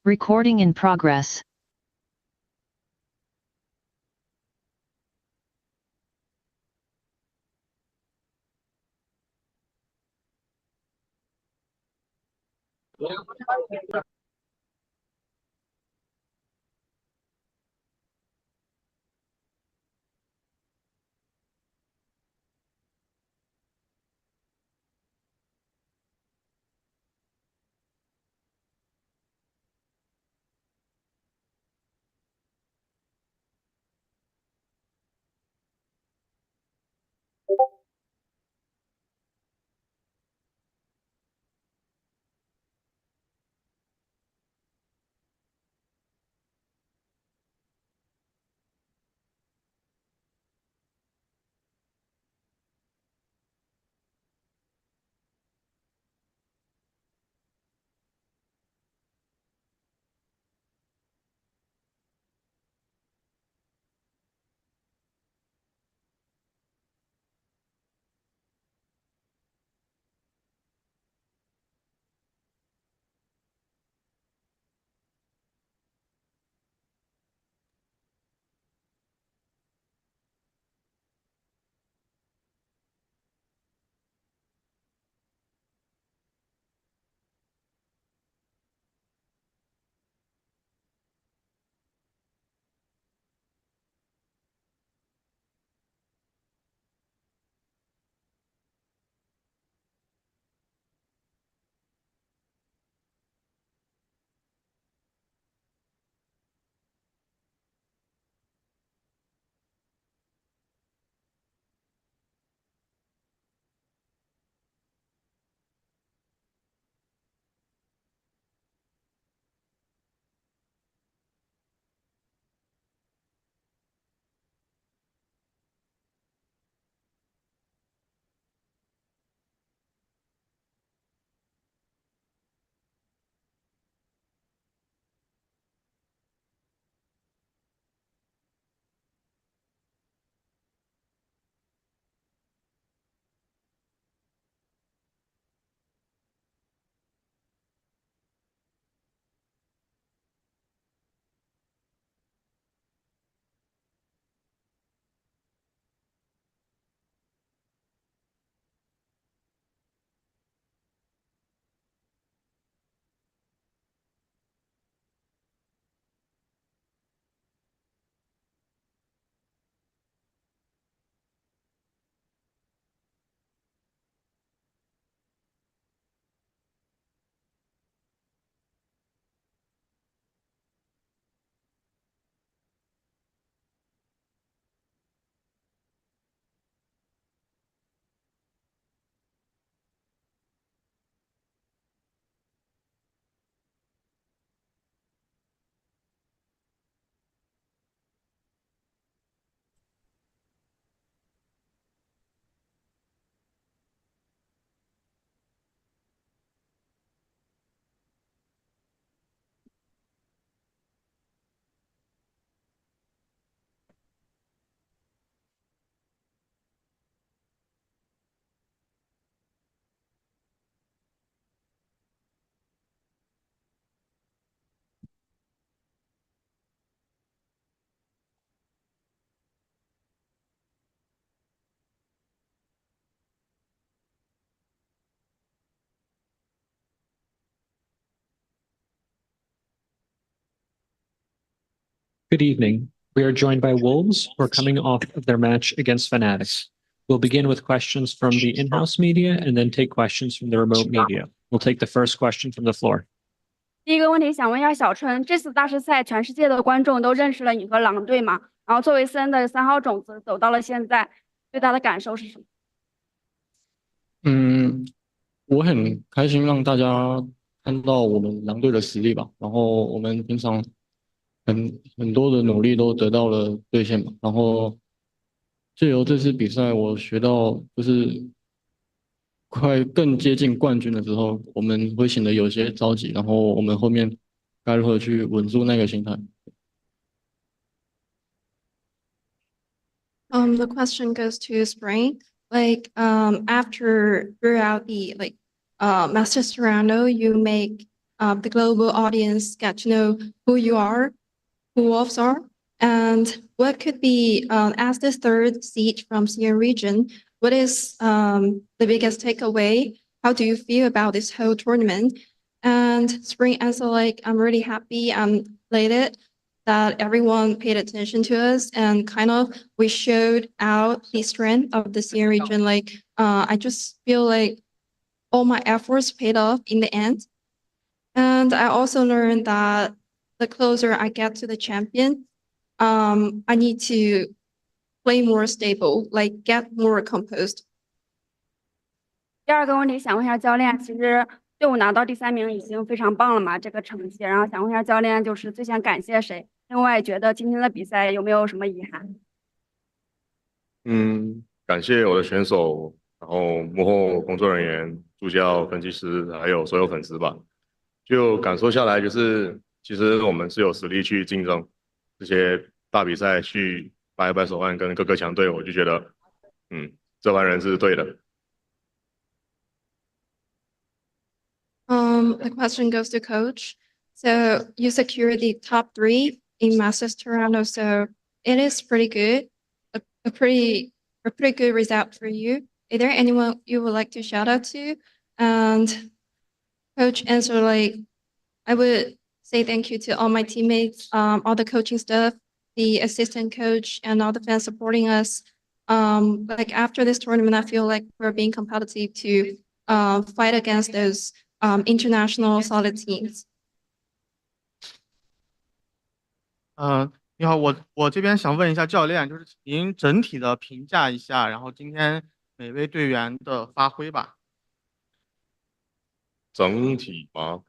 Recording in progress. Good evening. We are joined by Wolves who are coming off of their match against FNATIC. We'll begin with questions from the in-house media and then take questions from the remote media. We'll take the first question from the floor. 第一个问题想问一下小春，这次大师赛全世界的观众都认识了你和狼队嘛？然后作为森的3号种子走到了现在，最大的感受是什么？我很开心让大家看到我们狼队的实力吧。然后我们平常很多的努力都得到了兑现嘛。然后借由这次比赛，我学到就是快更接近冠军的时候，我们会显得有些着急，然后我们后面该如何去稳住那个心态。The question goes to Spring. After throughout the Masters Toronto, you make the global audience get to know who you are, who Wolves are, and what could be, as the third seed from CN region, what is the biggest takeaway? How do you feel about this whole tournament? And Spring answer like, I'm really happy, I'm elated that everyone paid attention to us and kind of we showed out the strength of the CN region. Like, I just feel like all my efforts paid off in the end. And I also learned that the closer I get to the champion, I need to play more stable, like get more composed. 第二个问题想问一下教练，其实队伍拿到第3名已经非常棒了嘛，这个成绩。然后想问一下教练，就是最想感谢谁？另外，觉得今天的比赛有没有什么遗憾？感谢我的选手，然后幕后工作人员、助教、分析师，还有所有粉丝吧。就感受下来，就是其实我们是有实力去竞争这些大比赛，去掰一掰手腕跟各个强队，我就觉得，这帮人是对的。The question goes to coach. So you secured the top 3 in Masters Toronto, so it is pretty good, a pretty good result for you. Is there anyone you would like to shout out to? And coach answer like, I would say thank you to all my teammates, all the coaching staff, the assistant coach, and all the fans supporting us. Like after this tournament, I feel like we're being competitive to fight against those international solid teams. 你好，我这边想问一下教练，就是请您整体的评价一下，然后今天每位队员的发挥吧。整体嘛，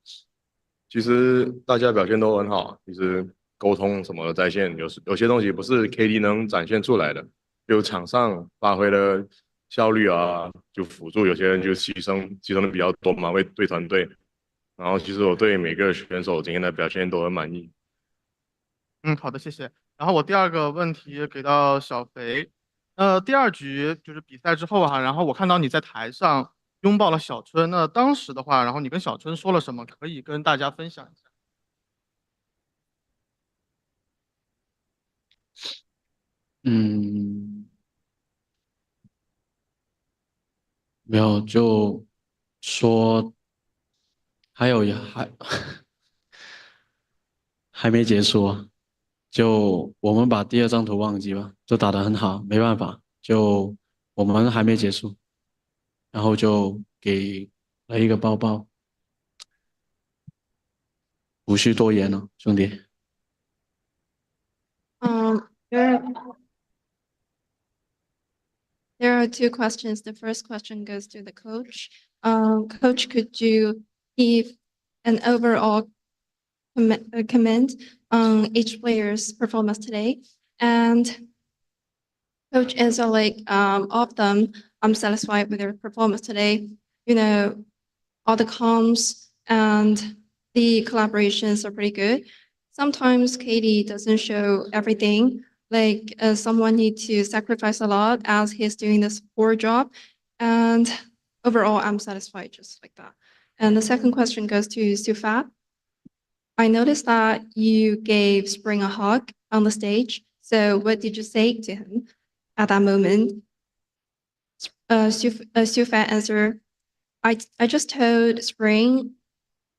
其实大家表现都很好，其实沟通什么的在线，有些东西不是 KD 能展现出来的，就场上发挥的效率啊，就辅助有些人就牺牲的比较多嘛，为对团队。然后其实我对每个选手今天的表现都很满意。好的，谢谢。然后我第二个问题给到小肥，第2局就是比赛之后哈，然后我看到你在台上拥抱了小春，那当时的话，然后你跟小春说了什么？可以跟大家分享一下。没有，就说还没结束啊，就我们把第2张图忘记吧，就打得很好，没办法，就我们还没结束，然后就给了一个抱抱，无需多言了，兄弟。There are 2 questions. The first question goes to the coach. Coach, could you give an overall comment on each player's performance today? And coach answer like, all of them, I'm satisfied with their performance today. You know, all the comms and the collaborations are pretty good. Sometimes Katie doesn't show everything. Like someone needs to sacrifice a lot as he's doing this poor job. And overall, I'm satisfied just like that. And the second question goes to Sufat. I noticed that you gave Spring a hug on the stage. So what did you say to him at that moment? Sufat answered, I just told Spring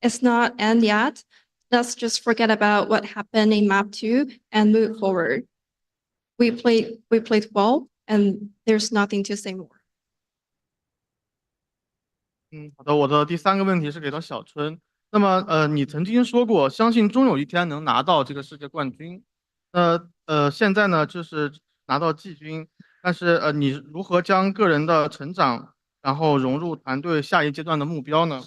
it's not end yet. Let's just forget about what happened in map 2 and move forward. We played well, and there's nothing to say more. 好的，我的第3个问题是给到小春。那么你曾经说过，相信终有一天能拿到这个世界冠军。现在呢，就是拿到季军，但是你如何将个人的成长，然后融入团队下一阶段的目标呢？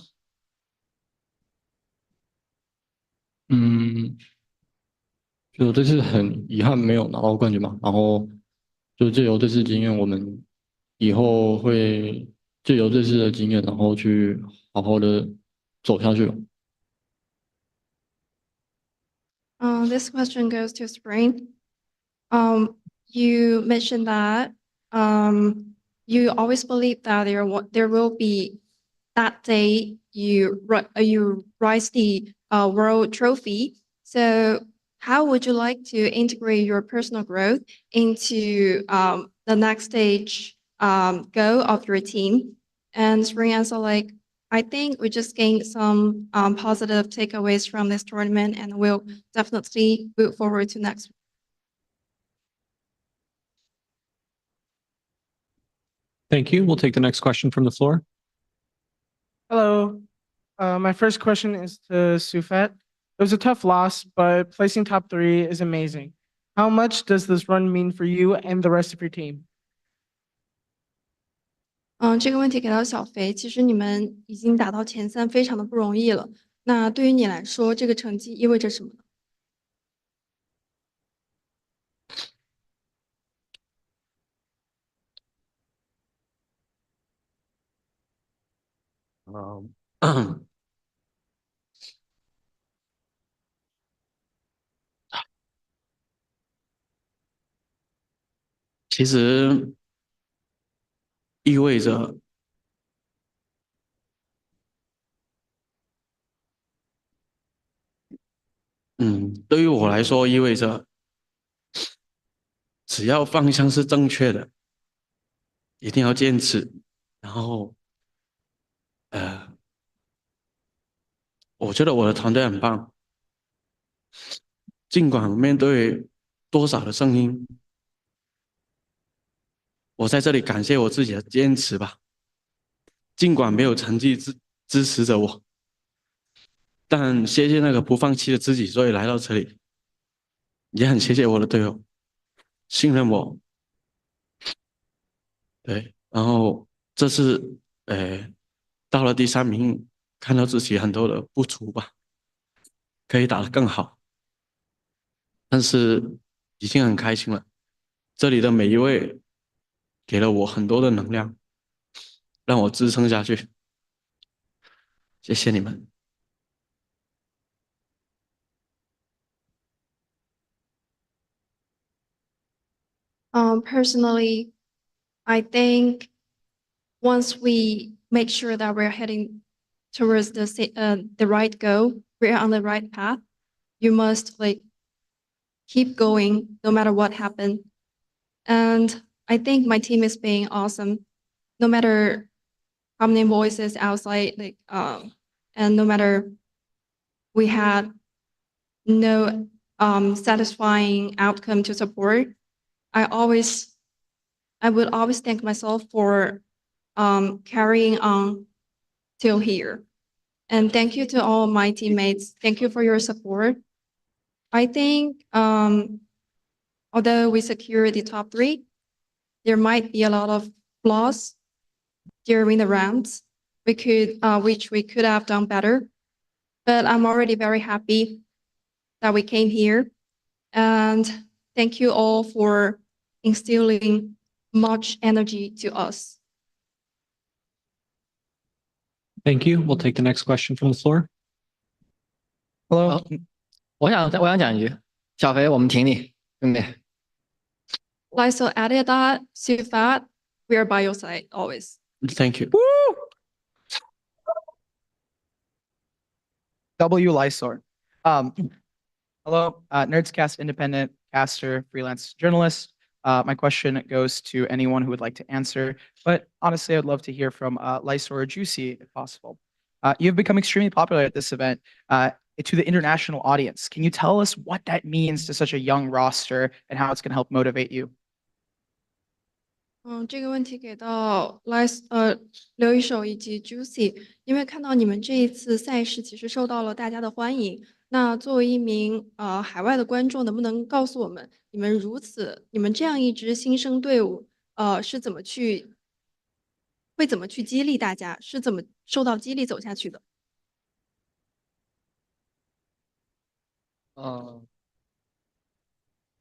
就这次很遗憾没有拿到冠军嘛，然后就借由这次经验，我们以后会借由这次的经验，然后去好好的走下去。This question goes to Spring. You mentioned that you always believe that there will be that day you rise the world trophy. So how would you like to integrate your personal growth into the next stage goal of your team? And spring answer like, I think we just gained some positive takeaways from this tournament, and we'll definitely move forward to next. Thank you. We'll take the next question from the floor. Hello. My first question is to Sufet. It was a tough loss, but placing top 3 is amazing. How much does this run mean for you and the rest of your team? 这个问题给到小肥，其实你们已经打到前3，非常的不容易了。那对于你来说，这个成绩意味着什么呢？其实意味着，对于我来说意味着，只要方向是正确的，一定要坚持，然后，我觉得我的团队很棒，尽管面对多少的声音，我在这里感谢我自己的坚持吧。尽管没有成绩支持着我，但谢谢那个不放弃的自己，所以来到这里，也很谢谢我的队友信任我。对，然后这次，到了第3名，看到自己很多的不足吧，可以打得更好，但是已经很开心了。这里的每一位给了我很多的能量，让我支撑下去。谢谢你们。Personally, I think once we make sure that we're heading towards the right goal, we're on the right path. You must like keep going no matter what happened. And I think my team is being awesome, no matter how many voices outside, and no matter we had no satisfying outcome to support. I would always thank myself for carrying on till here. And thank you to all my teammates. Thank you for your support. I think although we secured the top 3, there might be a lot of flaws during the rounds which we could have done better. But I'm already very happy that we came here. And thank you all for instilling much energy to us. Thank you. We'll take the next question from the floor. Hello，我想讲一句，小肥，我们挺你，兄弟。Lysol added that, Sufat, we are by your side always. Thank you. W. Lysor. Hello, Nerdscast independent caster, freelance journalist. My question goes to anyone who would like to answer, but honestly, I'd love to hear from Lysor or Juicy if possible. You've become extremely popular at this event to the international audience. Can you tell us what that means to such a young roster and how it's going to help motivate you? 这个问题给到刘一手以及 Juicy，因为看到你们这一次赛事其实受到了大家的欢迎。那作为一名海外的观众，能不能告诉我们，你们这样一支新生队伍，是怎么去激励大家，是怎么受到激励走下去的？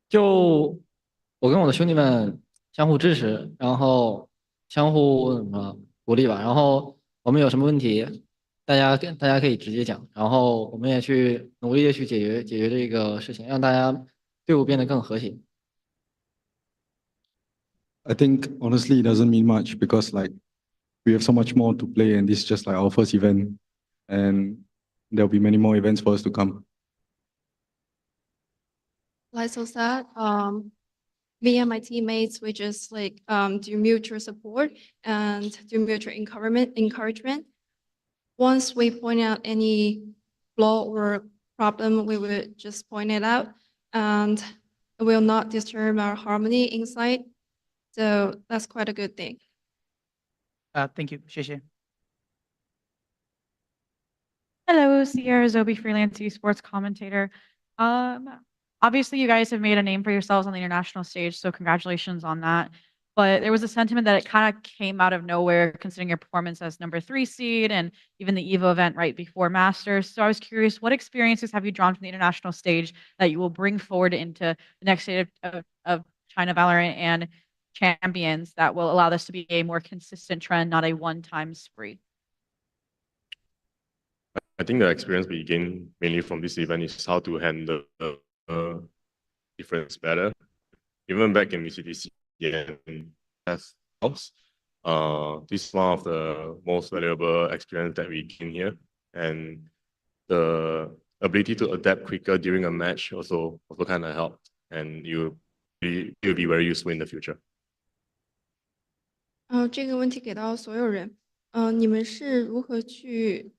就我跟我的兄弟们相互支持，然后相互鼓励吧。然后我们有什么问题，大家可以直接讲，然后我们也去努力的去解决这个事情，让大家队伍变得更和谐。I think honestly it doesn't mean much because like we have so much more to play, and this is just like our first event, and there'll be many more events for us to come. Like so sad, me and my teammates, we just like do mutual support and do mutual encouragement. Once we point out any flaw or problem, we will just point it out, and it will not disturb our harmony inside. So that's quite a good thing. Thank you. 谢谢。 Hello, Sierra Zobi, freelance esports commentator. Obviously, you guys have made a name for yourselves on the international stage, so congratulations on that. But there was a sentiment that it kind of came out of nowhere, considering your performance as #3 seed and even the EVO event right before Masters. So I was curious, what experiences have you drawn from the international stage that you will bring forward into the next state of China Valorant and champions that will allow this to be a more consistent trend, not a one-time spree? I think the experience we gain mainly from this event is how to handle difference better. Even back in VCT and as house, this is one of the most valuable experience that we gain here, and the ability to adapt quicker during a match also kind of helped, and you'll be very useful in the future. 这个问题给到所有人，你们是如何去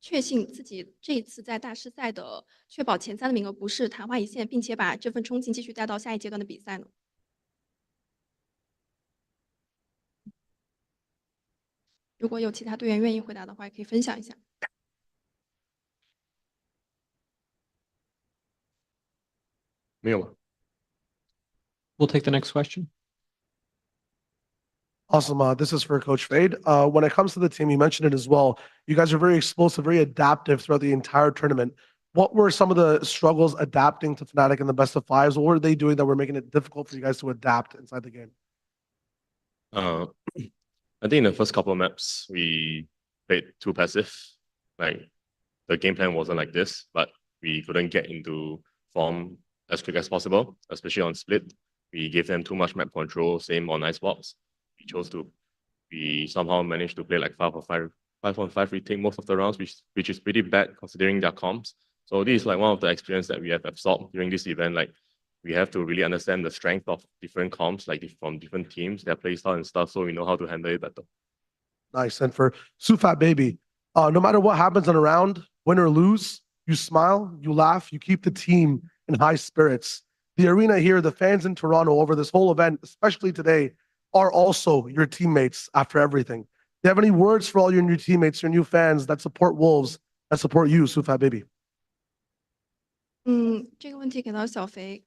确信自己这一次在大师赛的确保前3的名额不是昙花一现，并且把这份冲劲继续带到下一阶段的比赛呢？如果有其他队员愿意回答的话，也可以分享一下。没有吗？ We'll take the next question. Awesome. This is for Coach Fade. When it comes to the team, you mentioned it as well. You guys are very explosive, very adaptive throughout the entire tournament. What were some of the struggles adapting to FNATIC in the best of fives? What were they doing that were making it difficult for you guys to adapt inside the game? I think in the first couple of maps, we played too passive. Like, the game plan wasn't like this, but we couldn't get into form as quick as possible, especially on split. We gave them too much map control, same on Icebox. We somehow managed to play like 5 on 5 retake most of the rounds, which is pretty bad considering their comps. So this is like one of the experience that we have absorbed during this event. Like, we have to really understand the strength of different comps, like from different teams, their playstyle and stuff, so we know how to handle it better. Nice. And for Sufat Baby, no matter what happens in a round, win or lose, you smile, you laugh, you keep the team in high spirits. The arena here, the fans in Toronto over this whole event, especially today, are also your teammates after everything. Do you have any words for all your new teammates, your new fans that support Wolves, that support you, Sufat Baby? 这个问题给到小肥。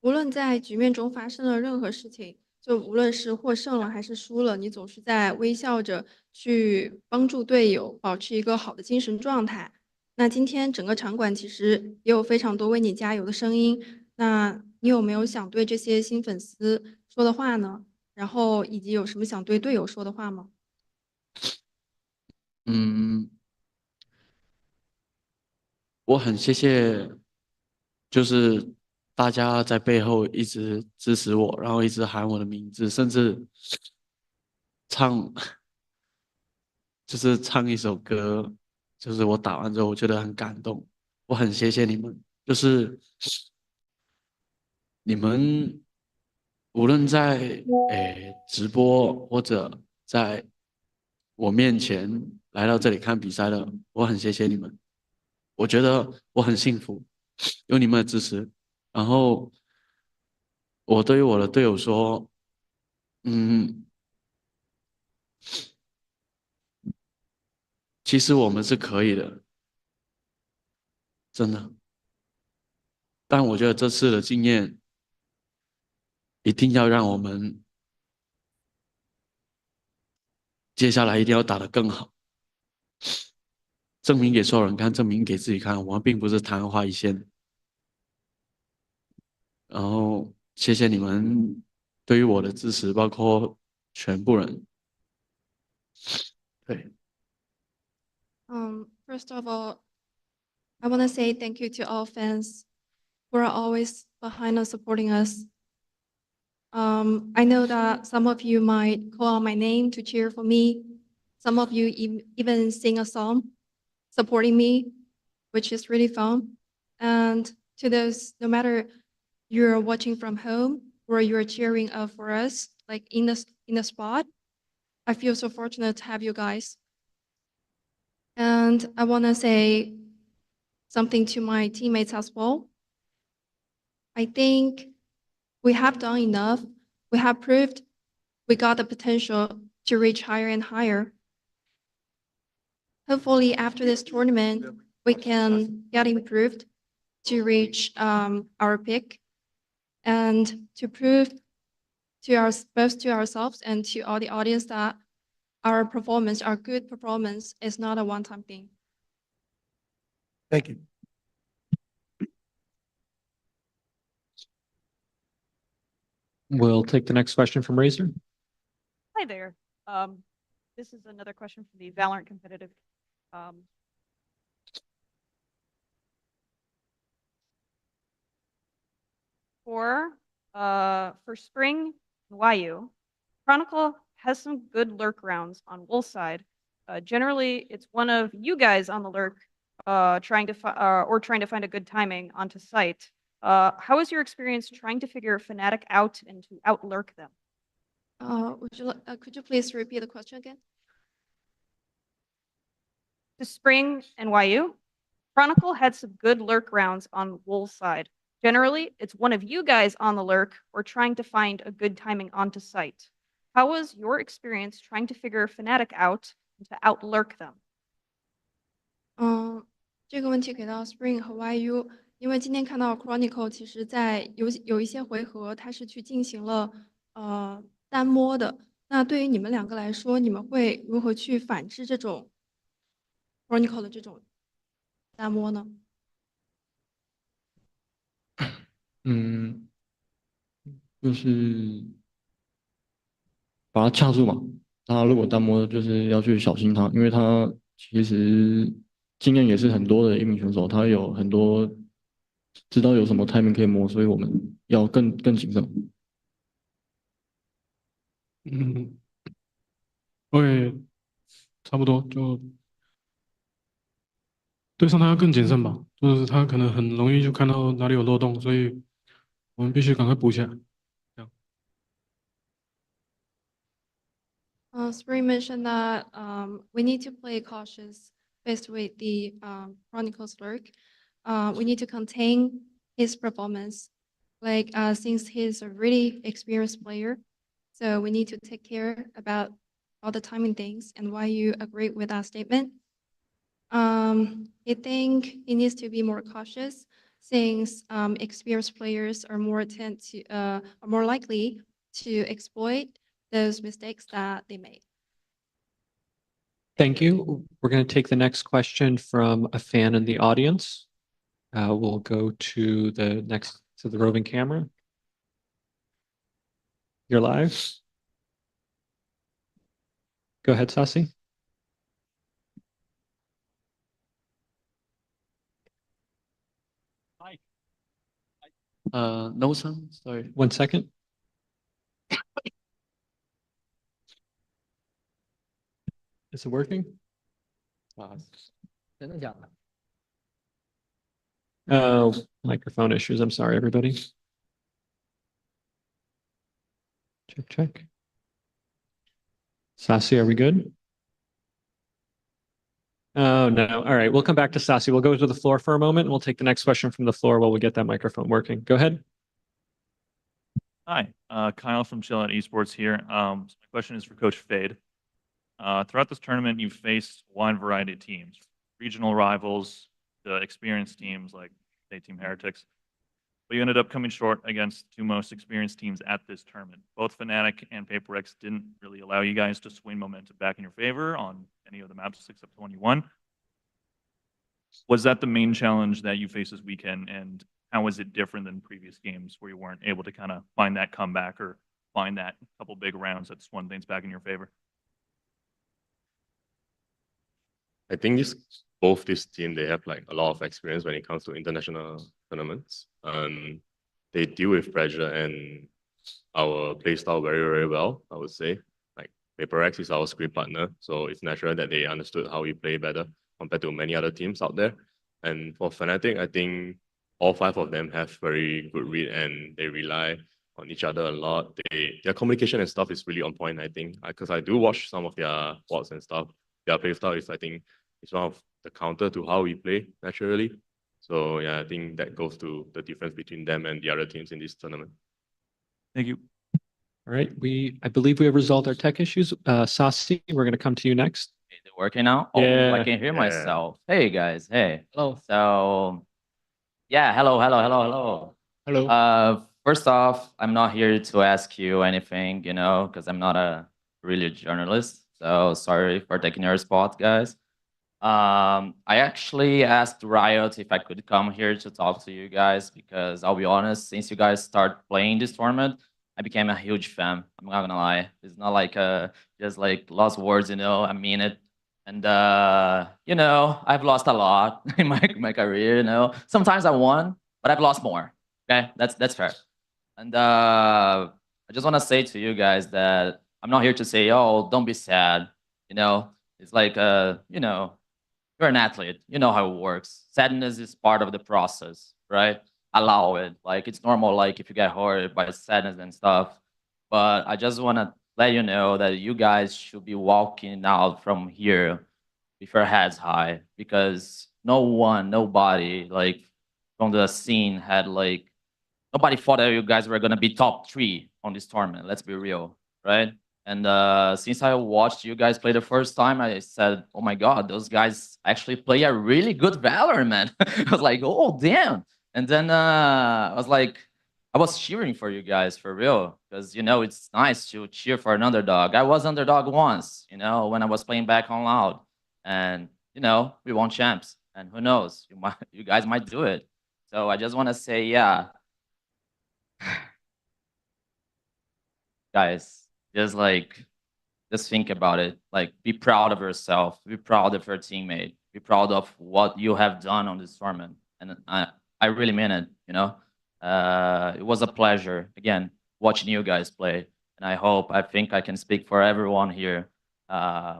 无论在局面中发生了任何事情，就无论是获胜了还是输了，你总是在微笑着去帮助队友，保持一个好的精神状态。那今天整个场馆其实也有非常多为你加油的声音。那你有没有想对这些新粉丝说的话呢？然后以及有什么想对队友说的话吗？我很谢谢，就是大家在背后一直支持我，然后一直喊我的名字，甚至就是唱一首歌，就是我打完之后我觉得很感动，我很谢谢你们，就是你们无论在直播或者在我面前来到这里看比赛的，我很谢谢你们。我觉得我很幸福，有你们的支持。然后我对于我的队友说，其实我们是可以的，真的。但我觉得这次的经验一定要让我们接下来一定要打得更好，证明给所有人看，证明给自己看，我们并不是昙花一现。然后谢谢你们对于我的支持，包括全部人。对。First of all, I want to say thank you to all fans who are always behind us, supporting us. I know that some of you might call out my name to cheer for me. Some of you even sing a song supporting me, which is really fun. And to those, no matter you're watching from home or you're cheering for us, like in the spot, I feel so fortunate to have you guys. And I want to say something to my teammates as well. I think we have done enough. We have proved we got the potential to reach higher and higher. Hopefully, after this tournament, we can get improved to reach our peak and to prove to both to ourselves and to all the audience that our performance, our good performance, is not a one-time thing. Thank you. We'll take the next question from Razor. Hi there. This is another question from the VALORANT competitive. For Spring and YU, Chronicle has some good lurk rounds on Wolf side. Generally, it's one of you guys on the lurk trying to find a good timing onto site. How is your experience trying to figure FNATIC out and to out lurk them? Could you please repeat the question again? To Spring and YU, Chronicle had some good lurk rounds on Wolf's side. Generally, it's one of you guys on the lurk or trying to find a good timing onto site. How was your experience trying to figure FNATIC out and to out lurk them? 这个问题给到 Spring 和 YU，因为今天看到 Chronicle 其实在有一些回合，它是去进行了单摸的。那对于你们两个来说，你们会如何去反制这种 Chronicle 的这种单摸呢？就是把它掐住嘛。他如果单摸，就是要去小心他，因为他其实经验也是很多的一名选手，他有很多知道有什么 timing 可以摸，所以我们要更谨慎。会差不多就对上他要更谨慎吧，就是他可能很容易就看到哪里有漏洞，所以我们必须赶快补起来。Spring mentioned that we need to play cautious faced with the Chronicles lurk. We need to contain his performance, like since he's a really experienced player, so we need to take care about all the timing things. And why you agree with that statement? I think he needs to be more cautious since experienced players are more likely to exploit those mistakes that they made. Thank you. We're going to take the next question from a fan in the audience. We'll go to the roving camera. You're live. Go ahead, Sasi. Hi. No sound. Sorry. 1 second. Is it working? Oh, microphone issues. I'm sorry, everybody. Check. Sasi, are we good? Oh, no. All right. We'll come back to Sasi. We'll go to the floor for a moment and we'll take the next question from the floor while we get that microphone working. Go ahead. Hi, Kyle from Chill Out Esports here. So my question is for Coach Fade. Throughout this tournament, you've faced a wide variety of teams, regional rivals, the experienced teams like Team Heretics, but you ended up coming short against two most experienced teams at this tournament. Both FNATIC and PaperX didn't really allow you guys to swing momentum back in your favor on any of the maps except 21. Was that the main challenge that you faced this weekend, and how was it different than previous games where you weren't able to kind of find that comeback or find that couple big rounds that swung things back in your favor? I think both this team, they have like a lot of experience when it comes to international tournaments. They deal with pressure and our play style very, very well, I would say. Like PaperX is our screen partner, so it's natural that they understood how we play better compared to many other teams out there. And for FNATIC, I think all 5 of them have very good read and they rely on each other a lot. Their communication and stuff is really on point, I think, because I do watch some of their bots and stuff. Their play style is, I think, it's one of the counter to how we play naturally. So yeah, I think that goes to the difference between them and the other teams in this tournament. Thank you. All right, I believe we have resolved our tech issues. Sasi, we're going to come to you next. Is it working now? Oh, Yeah. I can hear Yeah. myself. Hey guys, hey. Hello. So, yeah, hello. Hello. First off, I'm not here to ask you anything, because I'm not a really journalist. So sorry for taking your spot, guys. I actually asked Riot if I could come here to talk to you guys because I'll be honest, since you guys start playing this tournament, I became a huge fan. I'm not gonna lie. It's not like just like lost words, I mean it. And I've lost a lot in my career, Sometimes I won, but I've lost more. Okay, that's fair. And I just want to say to you guys that I'm not here to say, oh, don't be sad. It's like you're an athlete. You know how it works. Sadness is part of the process, right? Allow it. Like it's normal. Like if you get hurt by sadness and stuff. But I just want to let you know that you guys should be walking out from here with your heads high because nobody like from the scene had like nobody thought that you guys were gonna be top 3 on this tournament. Let's be real, right? And since I watched you guys play the first time, I said, "Oh my God, those guys actually play a really good Valorant, man." I was like, "Oh damn!" And then I was cheering for you guys for real because it's nice to cheer for an underdog. I was underdog once, when I was playing back on Loud, and we won champs. And who knows, you guys might do it. So I just want to say, yeah. Guys, just think about it. Like, be proud of yourself. Be proud of your teammate. Be proud of what you have done on this tournament. And I really mean it. It was a pleasure again watching you guys play. And I think I can speak for everyone here.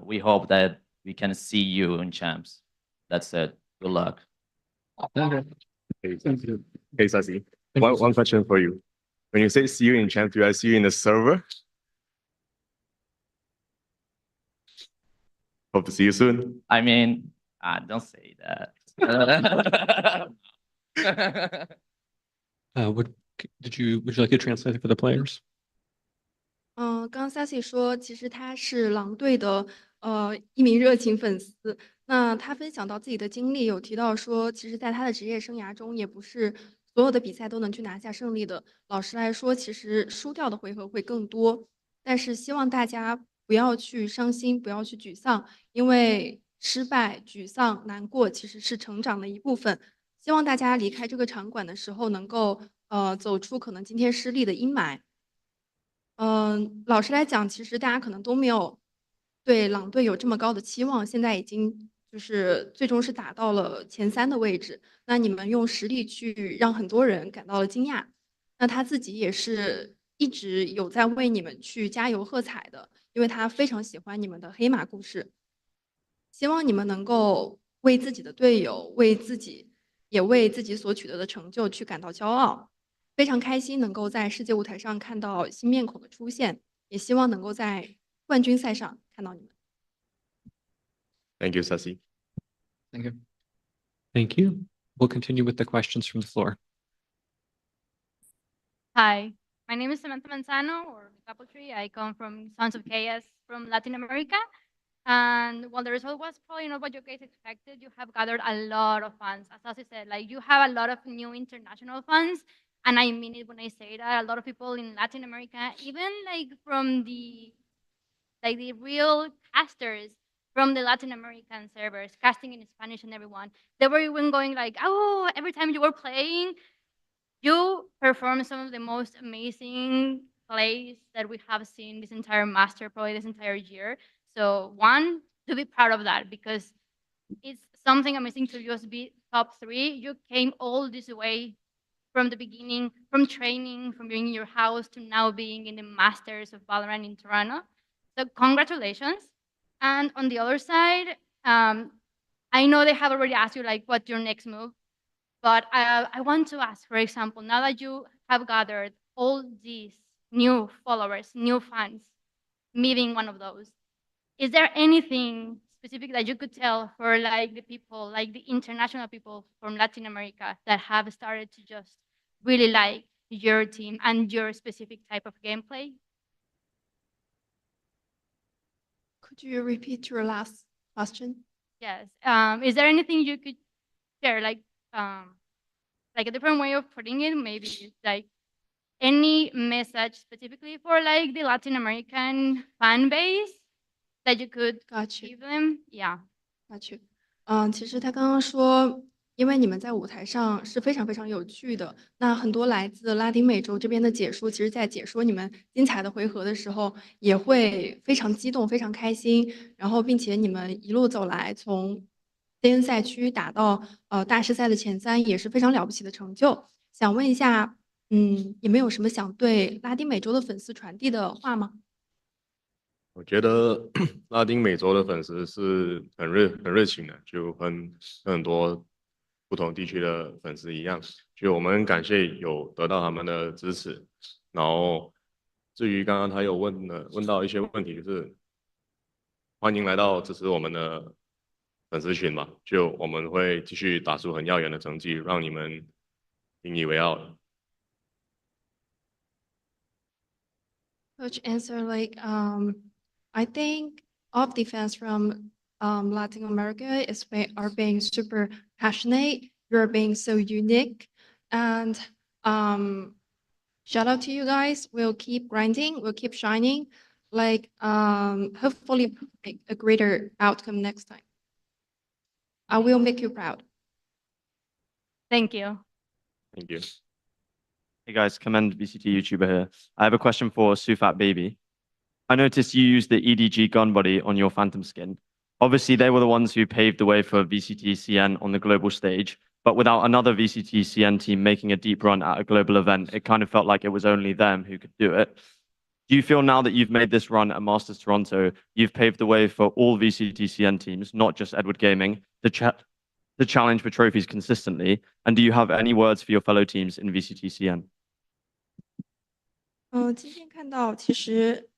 We hope that we can see you in champs. That's it. Good luck. Hey, Sasi. One question for you. When you say see you in champ, do I see you in the server? Hope to see you soon. I mean, don't say that. Would you like to translate it for the players? 刚刚 Sassy 说，其实他是狼队的一名热情粉丝。那他分享到自己的经历，有提到说，其实在他的职业生涯中，也不是所有的比赛都能去拿下胜利的。老实来说，其实输掉的回合会更多。但是希望大家不要去伤心，不要去沮丧，因为失败、沮丧、难过其实是成长的一部分。希望大家离开这个场馆的时候，能够走出可能今天失利的阴霾。老实来讲，其实大家可能都没有对狼队有这么高的期望，现在已经就是最终是打到了前3的位置。那你们用实力去让很多人感到了惊讶，那他自己也是一直有在为你们去加油喝彩的，因为他非常喜欢你们的黑马故事。希望你们能够为自己的队友、为自己，也为自己所取得的成就去感到骄傲。非常开心能够在世界舞台上看到新面孔的出现，也希望能够在冠军赛上看到你们。Thank you, Sasi. Thank you. Thank you. We'll continue with the questions from the floor. Hi, my name is Samantha Manzano, or Apple Tree. I come from Sons of Chaos from Latin America. And while the result was probably not what you guys expected, you have gathered a lot of fans. As Sasi said, like you have a lot of new international fans. And I mean it when I say that. A lot of people in Latin America, even like from the real casters from the Latin American servers, casting in Spanish and everyone, they were even going like, oh, every time you were playing, you performed some of the most amazing plays that we have seen this entire master, probably this entire year. So one, to be proud of that because it's something amazing to just be top 3. You came all this way from the beginning, from training, from being in your house to now being in the Masters of VALORANT in Toronto. So congratulations. And on the other side, I know they have already asked you like what's your next move, but I want to ask, for example, now that you have gathered all these new followers, new fans, me being one of those, is there anything specific that you could tell for like the people, like the international people from Latin America that have started to just really like your team and your specific type of gameplay? Could you repeat your last question? Yes. Is there anything you could share, like a different way of putting it? Maybe it's like any message specifically for like the Latin American fan base that you could give them? Yeah. Got you. 其实他刚刚说，因为你们在舞台上是非常非常有趣的，那很多来自拉丁美洲这边的解说，其实在解说你们精彩的回合的时候，也会非常激动、非常开心。然后，并且你们一路走来，从 CN 赛区打到大师赛的前3，也是非常了不起的成就。想问一下，你们有什么想对拉丁美洲的粉丝传递的话吗？我觉得拉丁美洲的粉丝是很热情的，就很多不同地区的粉丝一样，就我们很感谢有得到他们的支持。然后至于刚刚他有问到一些问题，就是欢迎来到支持我们的粉丝群嘛，就我们会继续打出很耀眼的成绩，让你们引以为傲的。Coach answer like, I think all of the fans from Latin America are being super passionate. You're being so unique, and shout out to you guys. We'll keep grinding. We'll keep shining. Like hopefully make a greater outcome next time. I will make you proud. Thank you. Thank you. Hey guys, Commend VCT YouTuber here. I have a question for Sufat Baby. I noticed you used the EDG gun body on your Phantom skin. Obviously, they were the ones who paved the way for VCT CN on the global stage, but without another VCT CN team making a deep run at a global event, it kind of felt like it was only them who could do it. Do you feel now that you've made this run at Masters Toronto, you've paved the way for all VCT CN teams, not just Edward Gaming, to challenge for trophies consistently? And do you have any words for your fellow teams in VCT CN? 今天看到其实，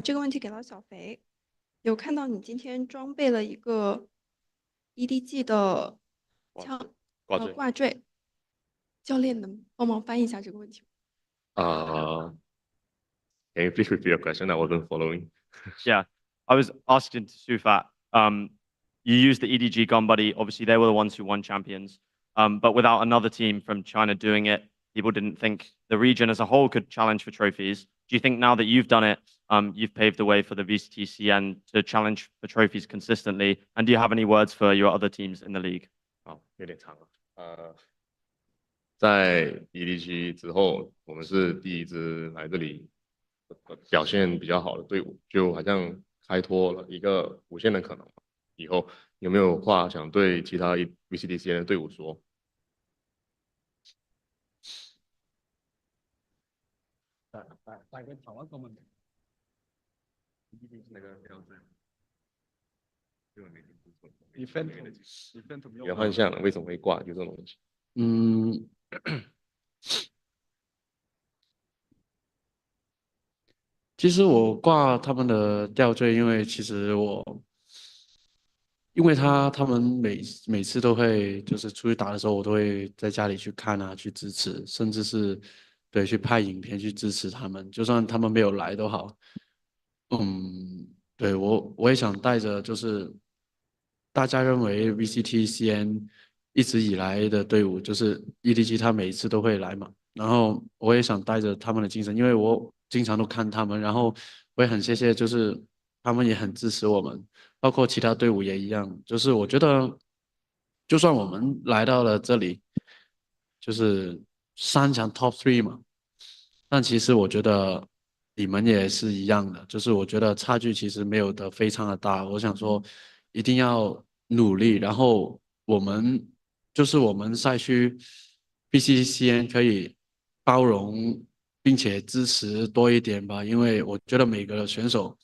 这个问题给到小肥，有看到你今天装备了一个 EDG 的枪挂坠，教练能帮忙翻译一下这个问题吗？ Can you please repeat your question? I wasn't following. Yeah, I was asking to Sufat. You used the EDG gun buddy. Obviously, they were the ones who won champions. But without another team from China doing it, people didn't think the region as a whole could challenge for trophies. Do you think now that you've done it, you've paved the way for the VCT CN to challenge for trophies consistently? And do you have any words for your other teams in the league? 好，有点长了。在 EDG 之后，我们是第一支来这里表现比较好的队伍，就好像开拓了一个无限的可能。以后有没有话想对其他 VCT CN 的队伍说？大概ถามว่าตัวมัน原幻象了，为什么会挂？就这种东西。其实我挂他们的吊坠，因为其实因为他们每次都会就是出去打的时候，我都会在家里去看啊，去支持，甚至是对去拍影片去支持他们，就算他们没有来都好。对我也想带着就是大家认为 VCT CN 一直以来的队伍，就是 EDG 他每一次都会来嘛，然后我也想带着他们的精神，因为我经常都看他们，然后我也很谢谢，就是他们也很支持我们。包括其他队伍也一样，就是我觉得，就算我们来到了这里，就是3强 Top 3嘛，但其实我觉得你们也是一样的，就是我觉得差距其实没有的非常的大。我想说，一定要努力，然后我们赛区 BCCN 可以包容并且支持多一点吧，因为我觉得每个选手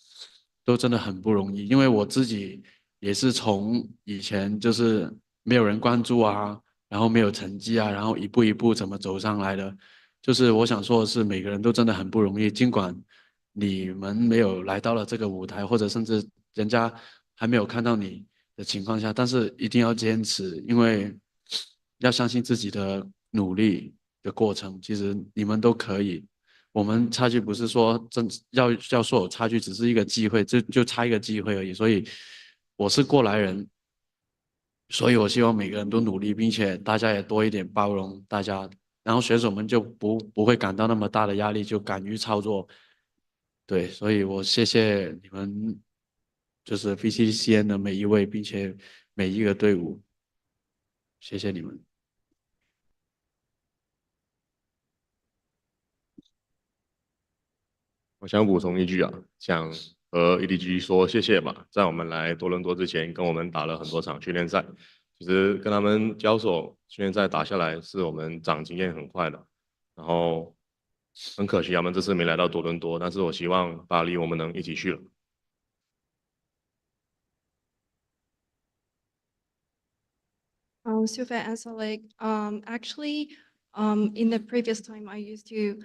都真的很不容易，因为我自己也是从以前就是没有人关注啊，然后没有成绩啊，然后一步一步怎么走上来的。就是我想说的是，每个人都真的很不容易，尽管你们没有来到了这个舞台，或者甚至人家还没有看到你的情况下，但是一定要坚持，因为要相信自己的努力的过程，其实你们都可以。我们差距不是说要说有差距，只是一个机会，就差一个机会而已。所以我是过来人，所以我希望每个人都努力，并且大家也多一点包容大家，然后选手们就不会感到那么大的压力，就敢于操作。对，所以我谢谢你们，就是 VCCN 的每一位，并且每一个队伍，谢谢你们。我想补充一句啊，想和 EDG 说谢谢吧，在我们来多伦多之前，跟我们打了很多场训练赛，其实跟他们交手，训练赛打下来，是我们长经验很快的。然后很可惜他们这次没来到多伦多，但是我希望巴黎我们能一起去了。Sylvia answered like, actually, in the previous time, I used to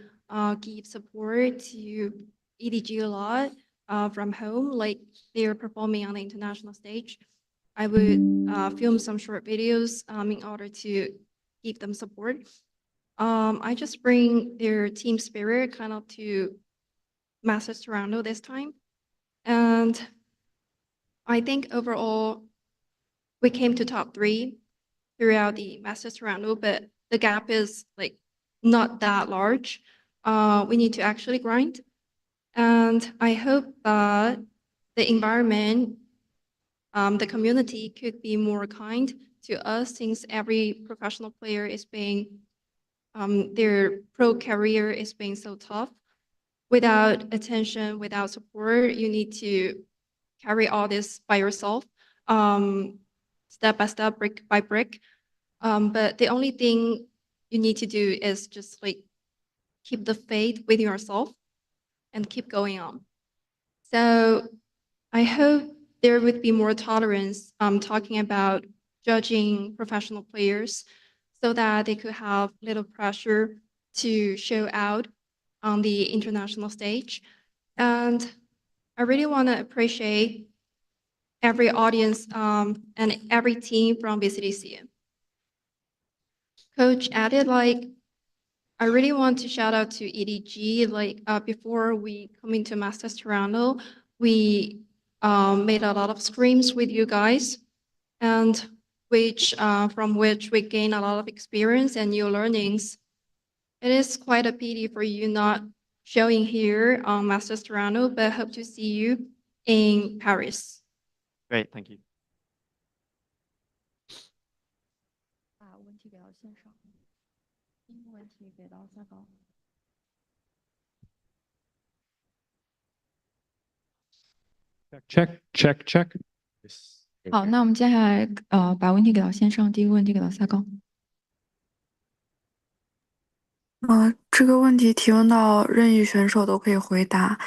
give support to EDG a lot from home, like they are performing on the international stage. I would film some short videos in order to give them support. I just bring their team spirit kind of to Masters Toronto this time. And I think overall, we came to top 3 throughout the Masters Toronto, but the gap is like not that large. We need to actually grind. And I hope that the environment, the community could be more kind to us since every professional player is being, their pro career is being so tough. Without attention, without support, you need to carry all this by yourself, step by step, brick by brick. But the only thing you need to do is just like keep the faith within yourself and keep going on. So I hope there would be more tolerance talking about judging professional players so that they could have little pressure to show out on the international stage. And I really want to appreciate every audience and every team from VCTC. Coach added like, I really want to shout out to EDG. Like before we come into Masters Toronto, we made a lot of screams with you guys, and from which we gain a lot of experience and new learnings. It is quite a pity for you not showing here on Masters Toronto, but hope to see you in Paris. Great, thank you. 把问题给到线上，问题给到下高。Check, check, check. 好，那我们接下来把问题给到线上，第一个问题给到下高。这个问题提问到任意选手都可以回答。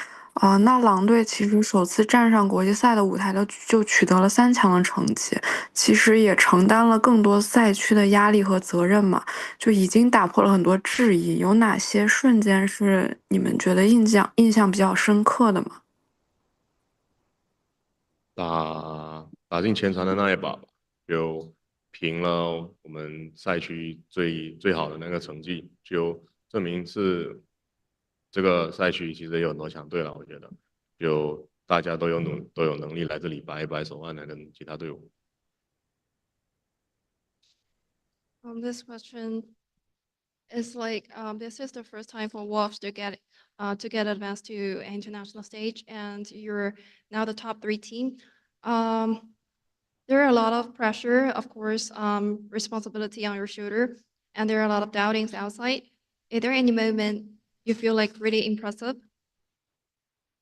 那狼队其实首次站上国际赛的舞台就取得了3强的成绩，其实也承担了更多赛区的压力和责任嘛，就已经打破了很多质疑。有哪些瞬间是你们觉得印象比较深刻的吗？打进前场的那一把吧，就平了我们赛区最好的那个成绩，就证明是这个赛区其实也有很多强队了。我觉得，就大家都有能力来这里摆一摆手腕来跟其他队伍。This question is like this is the first time for Wolves to get advanced to international stage, and you're now the top 3 team. There are a lot of pressure, of course, responsibility on your shoulder, and there are a lot of doubtings outside. Is there any moment you feel like really impressive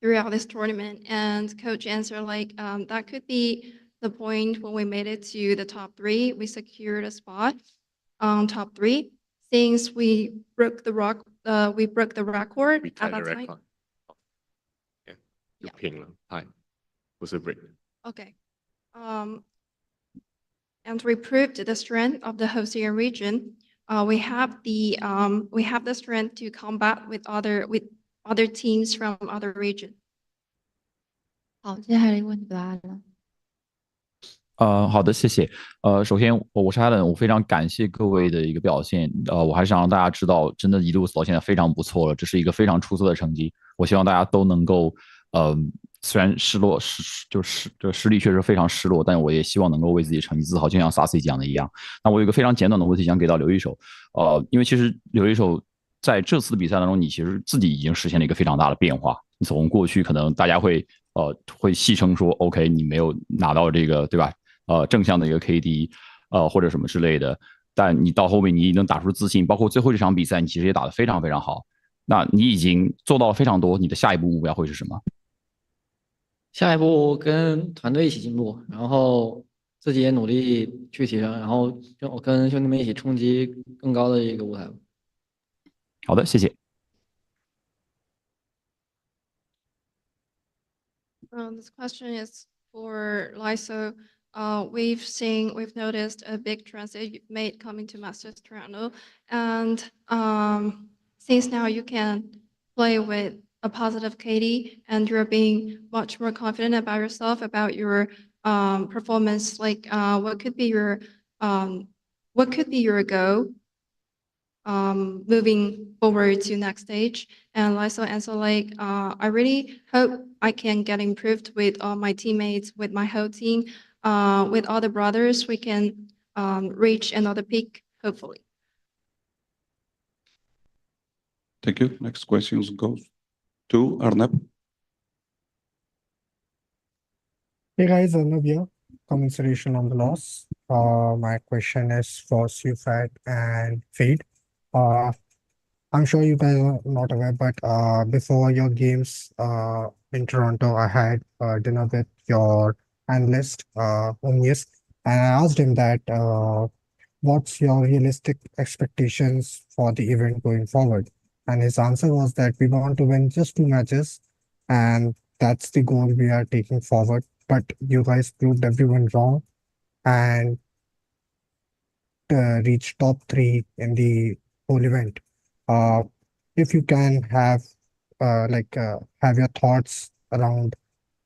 throughout this tournament? And coach answered like that could be the point when we made it to the top 3. We secured a spot on top 3. since we broke the record We at tied the that time. record. Yeah, 就平了，tie，不是 break。 Okay. And we proved the strength of the Hosea region. We have the strength to combat with other teams from other region. 好，接下来一个问题答案了。好的，谢谢。首先我是 Allen，我非常感谢各位的一个表现。我还是想让大家知道，真的一路走到现在非常不错了，这是一个非常出色的成绩。我希望大家都能够，虽然失落失利确实非常失落，但我也希望能够为自己的成绩自豪，就像 Sassy 讲的一样。那我有一个非常简短的问题想给到刘一手，因为其实刘一手在这次的比赛当中，你其实自己已经实现了一个非常大的变化。从过去可能大家会戏称说 OK 你没有拿到这个对吧？正向的一个 KD，或者什么之类的，但你到后面你能打出自信，包括最后这场比赛，你其实也打得非常非常好。那你已经做到了非常多，你的下一步目标会是什么？下一步跟团队一起进步，然后自己也努力去提升，然后跟兄弟们一起冲击更高的一个舞台。好的，谢谢。This question is for Lyso. We've noticed a big transit you've made coming to Masters Toronto, and since now you can play with a positive KD, and you're being much more confident about yourself, about your performance. Like, what could be your goal moving forward to next stage? And also like, I really hope I can get improved with all my teammates, with my whole team, with all the brothers. We can reach another peak, hopefully. Thank you. Next question goes to Arnab. Hey guys, Arnab here. Commiseration on the loss. My question is for Sufat and Fade. I'm sure you guys are not aware, but before your games in Toronto, I had dinner with your analyst, Omnius, and I asked him that what's your realistic expectations for the event going forward? And his answer was that we want to win just 2 matches, and that's the goal we are taking forward. But you guys proved everyone wrong and reached top 3 in the whole event. If you can have have your thoughts around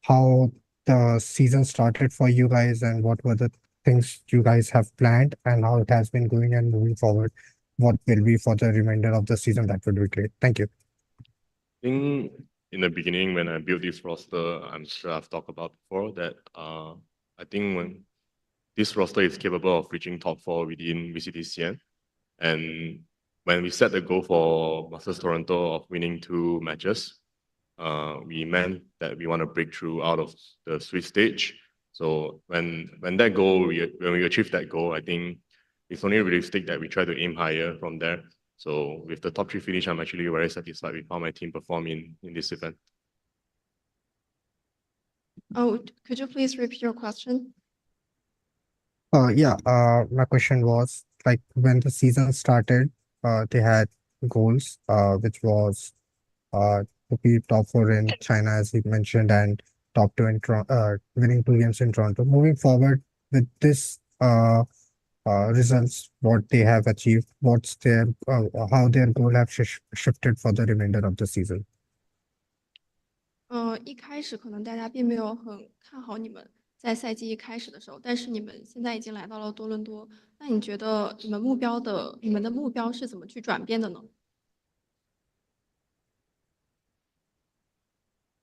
how the season started for you guys and what were the things you guys have planned and how it has been going and moving forward, what will be for the remainder of the season, that would be great. Thank you. I think in the beginning when I built this roster, I'm sure I've talked about before that I think when this roster is capable of reaching top 4 within VCT CN, and when we set the goal for Masters Toronto of winning 2 matches, we meant that we want to break through out of the Swiss stage. So when that goal, when we achieve that goal, I think it's only realistic that we try to aim higher from there. So with the top 3 finish, I'm actually very satisfied with how my team performed in this event. Oh, could you please repeat your question? Yeah, my question was like when the season started, they had goals, which was to be top 4 in China, as he mentioned, and top 2 in winning 2 games in Toronto. Moving forward with this results, what they have achieved, what's their how their goal have shifted for the remainder of the season. 一开始可能大家并没有很看好你们在赛季一开始的时候，但是你们现在已经来到了多伦多，那你觉得你们的目标是怎么去转变的呢？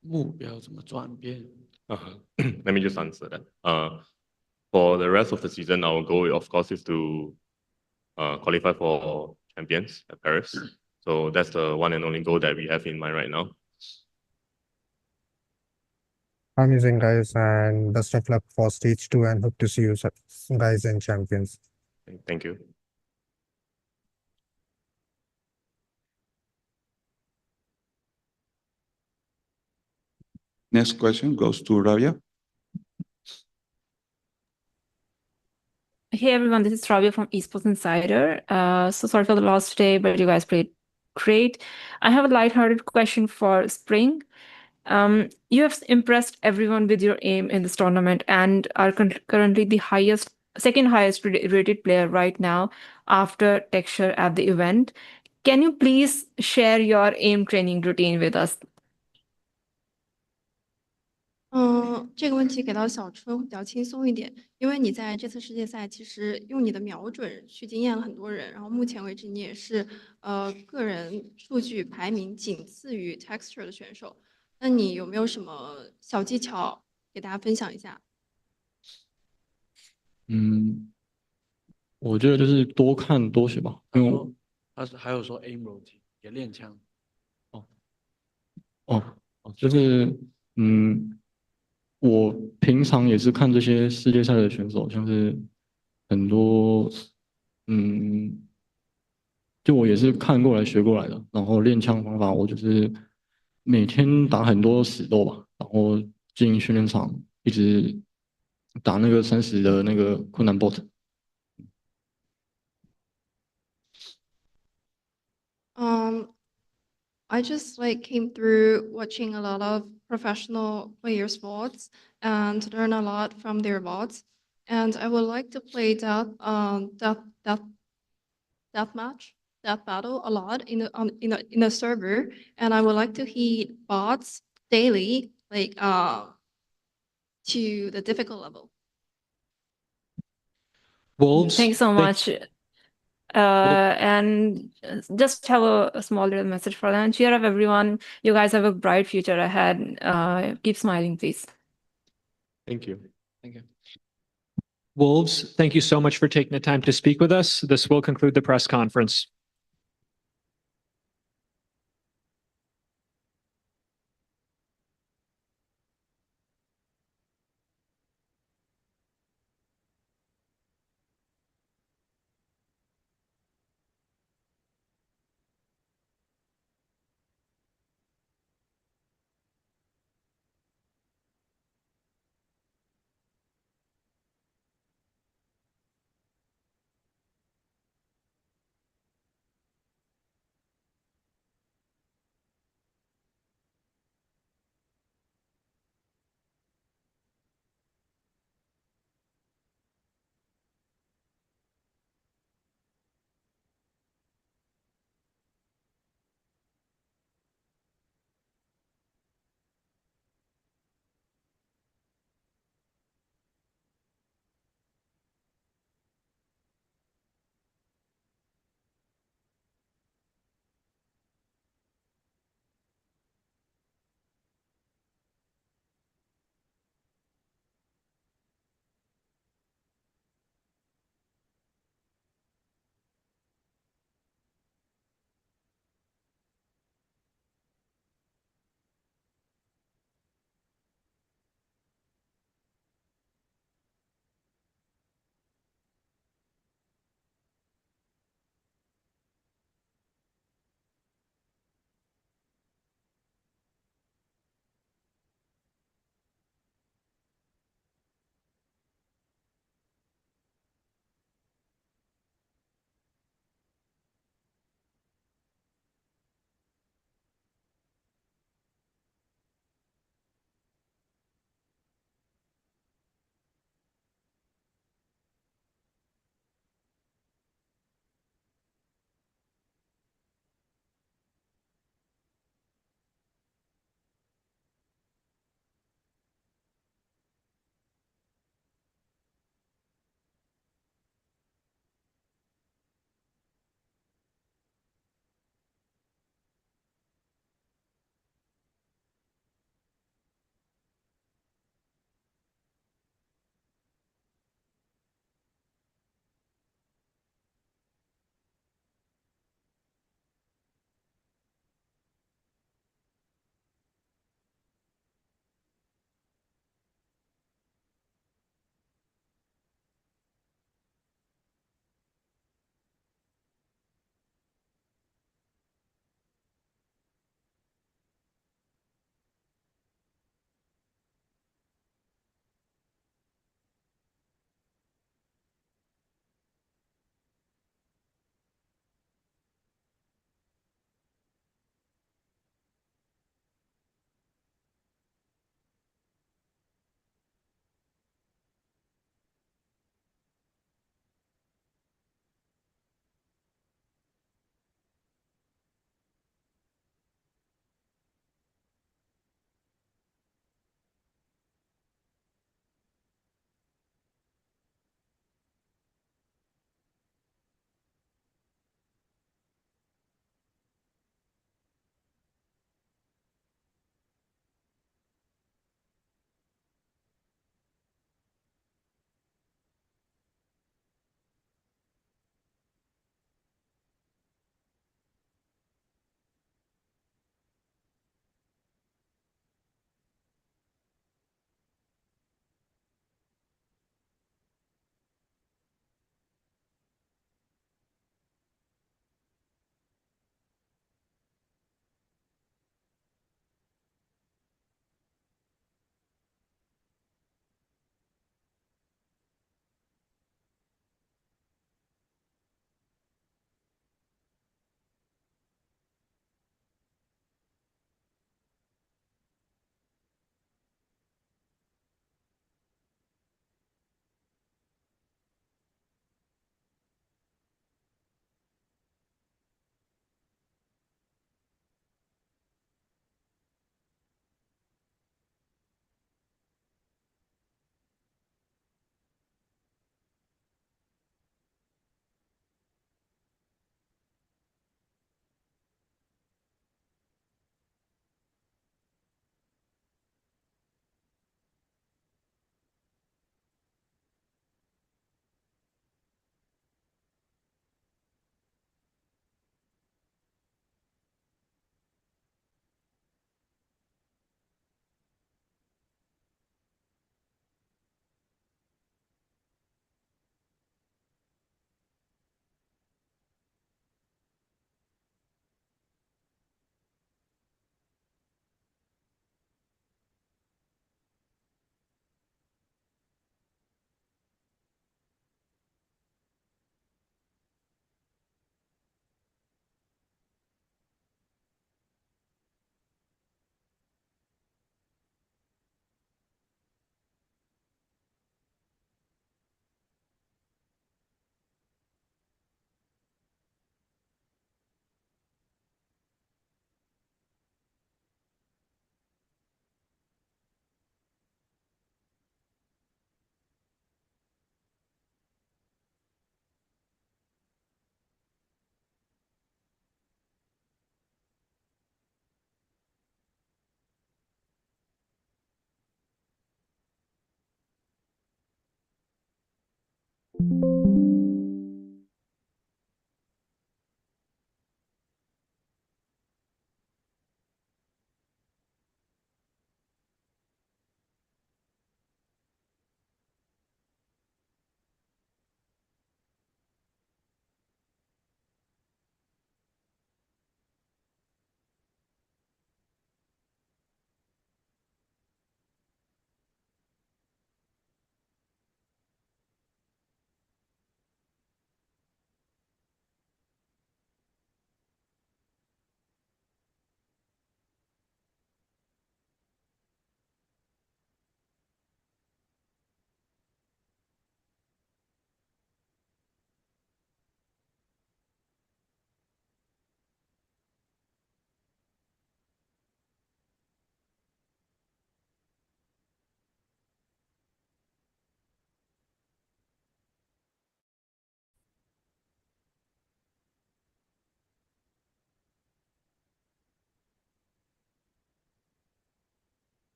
目标怎么转变？ Let me just answer that. For the rest of the season, our goal, of course, is to qualify for champions at Paris. So that's the one and only goal that we have in mind right now. Amazing, guys, and best of luck for stage 2 and hope to see you guys in champions. Thank you. Next question goes to Rabia. Hey everyone, this is Rabia from Esports Insider. So sorry for the loss today, but you guys played great. I have a lighthearted question for Spring. You have impressed everyone with your aim in this tournament and are currently the second highest rated player right now after Texture at the event. Can you please share your aim training routine with us? 这个问题给到小春比较轻松一点，因为你在这次世界赛其实用你的瞄准去惊艳了很多人，然后目前为止你也是个人数据排名仅次于 Texture 的选手，那你有没有什么小技巧给大家分享一下？我觉得就是多看多学吧，因为他是还有说 aim routine 也练枪。就是我平常也是看这些世界赛的选手，像是很多就我也是看过来学过来的，然后练枪方法我就是每天打很多死斗吧，然后进训练场一直打那个30的那个困难 bot。I just like came through watching a lot of professional players' VODs and learn a lot from their VODs. And I would like to play that match, that battle a lot in a server. And I would like to hit bots daily, like to the difficult level. Wolves. Thanks so much. And just have a small little message for them. Cheer up, everyone. You guys have a bright future ahead. Keep smiling, please. Thank you. Thank you. Wolves, thank you so much for taking the time to speak with us. This will conclude the press conference.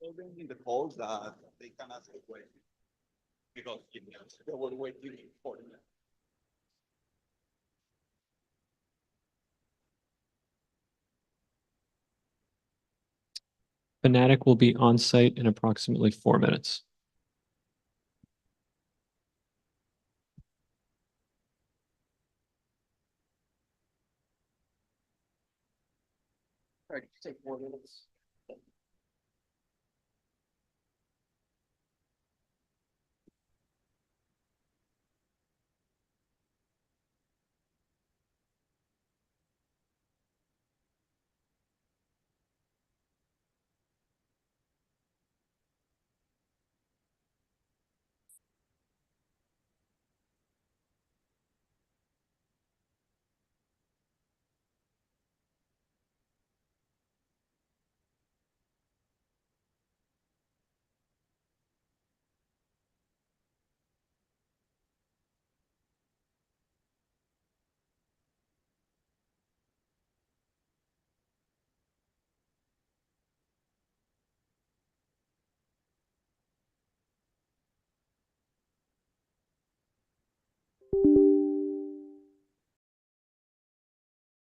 in the calls that they can ask a question because they were waiting for them. FNATIC will be on site in approximately 4 minutes. Sorry, did you say 4 minutes?